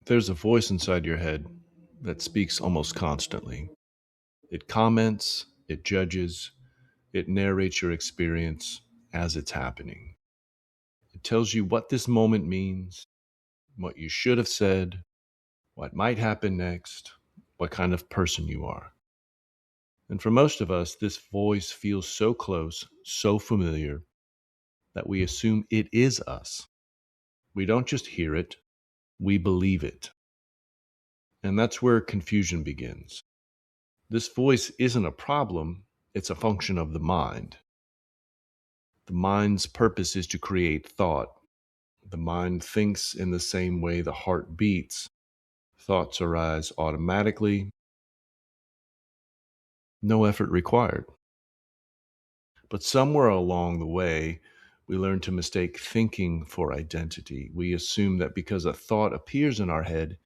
There's a voice inside your head that speaks almost constantly. It comments, it judges, it narrates your experience as it's happening. It tells you what this moment means, what you should have said, what might happen next, what kind of person you are. And for most of us, this voice feels so close, so familiar, that we assume it is us. We don't just hear it, we believe it. And that's where confusion begins. This voice isn't a problem, it's a function of the mind. The mind's purpose is to create thought. The mind thinks in the same way the heart beats. Thoughts arise automatically, no effort required. But somewhere along the way, we learn to mistake thinking for identity. We assume that because a thought appears in our head,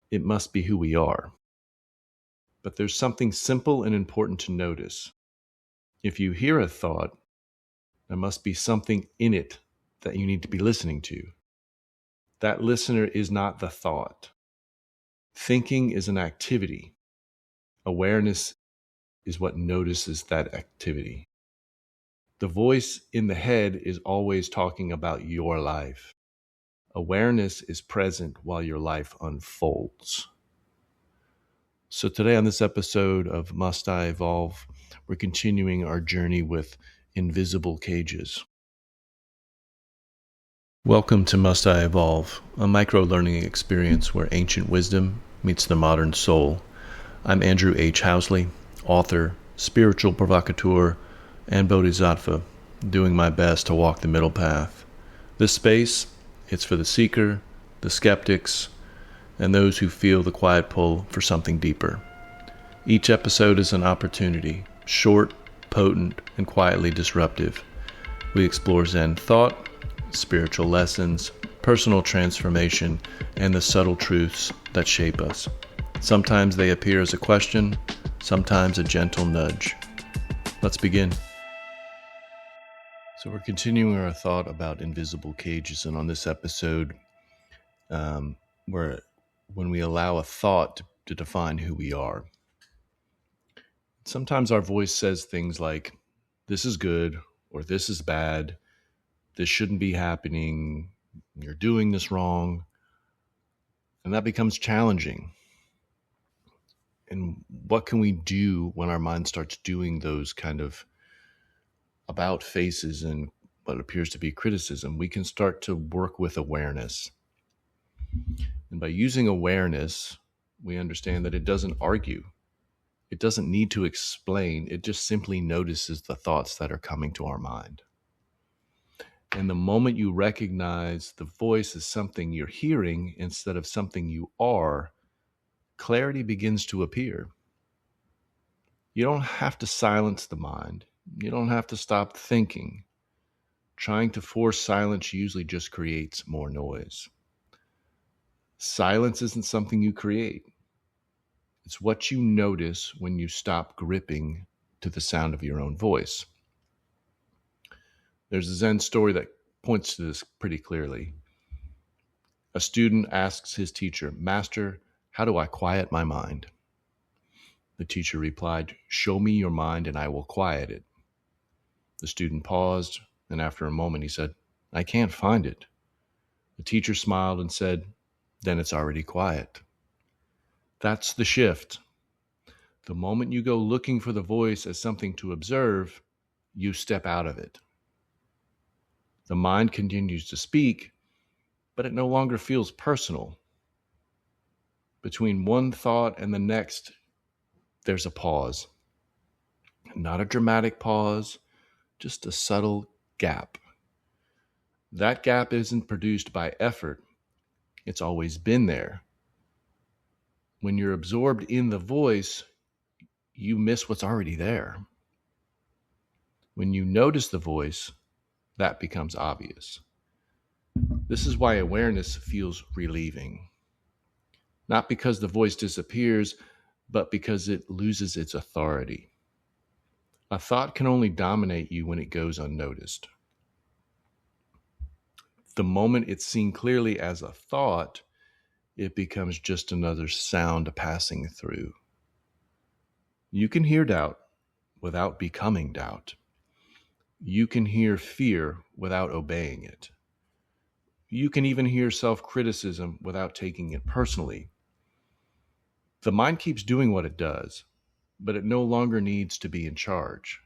it must be who we are. But there's something simple and important to notice. If you hear a thought, there must be something in it that you need to be listening to. That listener is not the thought. Thinking is an activity. Awareness is what notices that activity. The voice in the head is always talking about your life. Awareness is present while your life unfolds. So today on this episode of Must I Evolve, we're continuing our journey with invisible cages. Welcome to Must I Evolve, a micro-learning experience where ancient wisdom meets the modern soul. I'm Andrew H. Housley, author, spiritual provocateur, and bodhisattva, doing my best to walk the middle path. This space, it's for the seeker, the skeptics, and those who feel the quiet pull for something deeper. Each episode is an opportunity, short, potent, and quietly disruptive. We explore Zen thought, spiritual lessons, personal transformation, and the subtle truths that shape us. Sometimes they appear as a question, sometimes a gentle nudge. Let's begin. So we're continuing our thought about invisible cages, and on this episode, where when we allow a thought to define who we are. Sometimes our voice says things like, this is good, or this is bad, this shouldn't be happening, you're doing this wrong, and that becomes challenging. And what can we do when our mind starts doing those kind of about faces and what appears to be criticism? We can start to work with awareness. And by using awareness, we understand that it doesn't argue. It doesn't need to explain. It just simply notices the thoughts that are coming to our mind. And the moment you recognize the voice as something you're hearing instead of something you are, clarity begins to appear. You don't have to silence the mind. You don't have to stop thinking. Trying to force silence usually just creates more noise. Silence isn't something you create. It's what you notice when you stop gripping to the sound of your own voice. There's a Zen story that points to this pretty clearly. A student asks his teacher, "Master, how do I quiet my mind?" The teacher replied, "Show me your mind and I will quiet it." The student paused, and after a moment he said, "I can't find it." The teacher smiled and said, "Then it's already quiet." That's the shift. The moment you go looking for the voice as something to observe, you step out of it. The mind continues to speak, but it no longer feels personal. Between one thought and the next, there's a pause. Not a dramatic pause, just a subtle gap. That gap isn't produced by effort. It's always been there. When you're absorbed in the voice, you miss what's already there. When you notice the voice, that becomes obvious. This is why awareness feels relieving. Not because the voice disappears, but because it loses its authority. A thought can only dominate you when it goes unnoticed. The moment it's seen clearly as a thought, it becomes just another sound passing through. You can hear doubt without becoming doubt. You can hear fear without obeying it. You can even hear self-criticism without taking it personally. The mind keeps doing what it does, but it no longer needs to be in charge.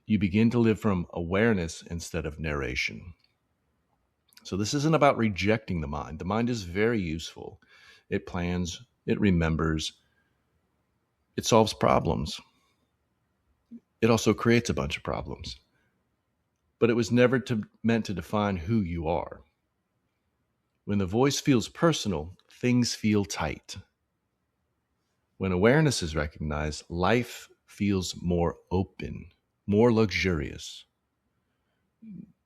You begin to live from awareness instead of narration. So this isn't about rejecting the mind. The mind is very useful. It plans, it remembers, it solves problems. It also creates a bunch of problems. But it was never meant to define who you are. When the voice feels personal, things feel tight. When awareness is recognized, life feels more open, more luxurious.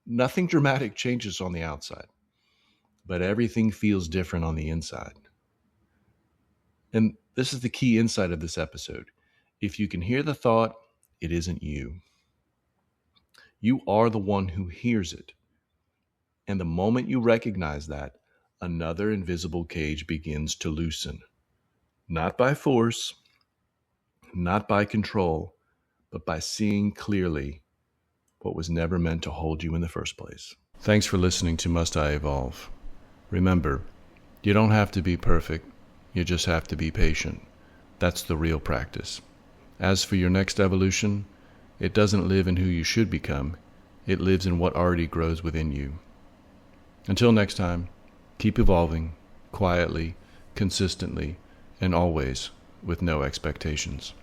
Nothing dramatic changes on the outside, but everything feels different on the inside. And this is the key insight of this episode. If you can hear the thought, it isn't you. You are the one who hears it. And the moment you recognize that, another invisible cage begins to loosen. Not by force, not by control, but by seeing clearly what was never meant to hold you in the first place. Thanks for listening to Must I Evolve? Remember, you don't have to be perfect, you just have to be patient. That's the real practice. As for your next evolution, it doesn't live in who you should become, it lives in what already grows within you. Until next time, keep evolving, quietly, consistently, and always with no expectations.